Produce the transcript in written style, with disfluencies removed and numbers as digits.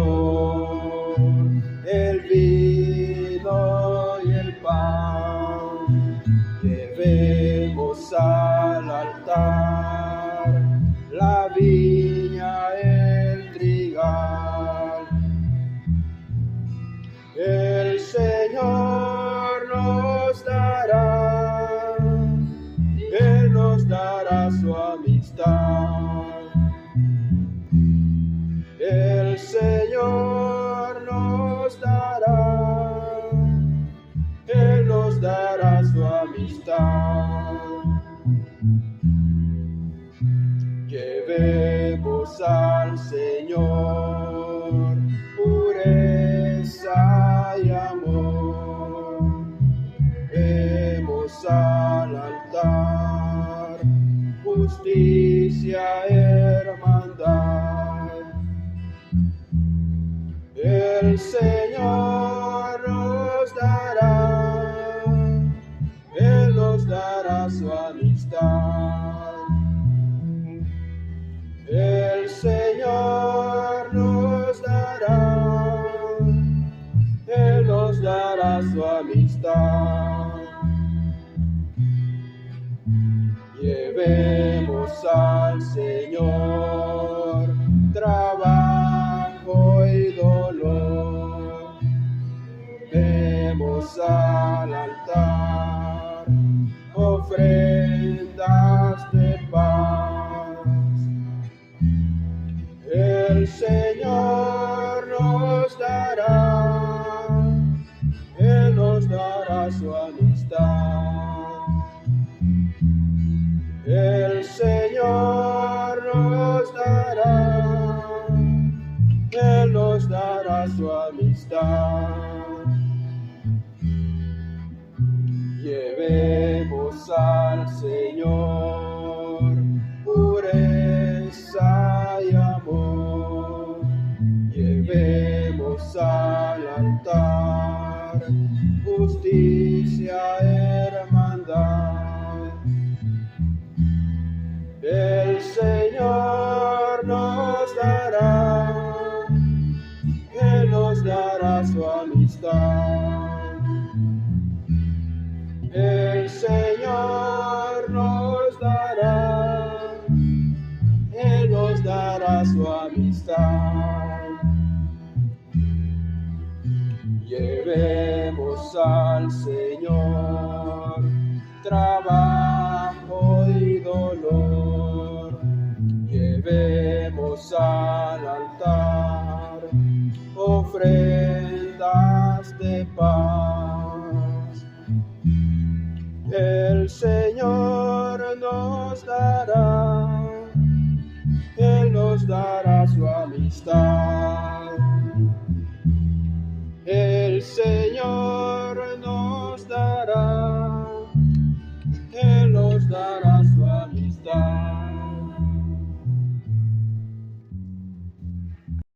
Señor, el vino y el pan. Llevemos al altar la viña, el trigal. El Señor nos dará, Él nos dará su amistad. El Señor nos dará, Él nos dará su amistad. Llevemos al Señor pureza y amor. Llevemos al altar justicia y hermandad. El Señor nos dará, Él nos dará su amistad. El Señor nos dará, Él nos dará su amistad. Llevemos al Señor trabajo y dolor. Llevemos al altar ofrendas de paz. El Señor nos dará, Él nos dará su amistad. El Señor nos dará, Él nos dará su amistad. Llevemos al Señor pureza y amor. Llevemos al altar justicia y hermandad. El Señor nos dará, Él nos dará su amistad. El Señor nos dará, Él nos dará su amistad. Llevemos al Señor trabajo y dolor. Llevemos al altar ofrendas de paz. El Señor nos dará, Él nos dará su amistad. El Señor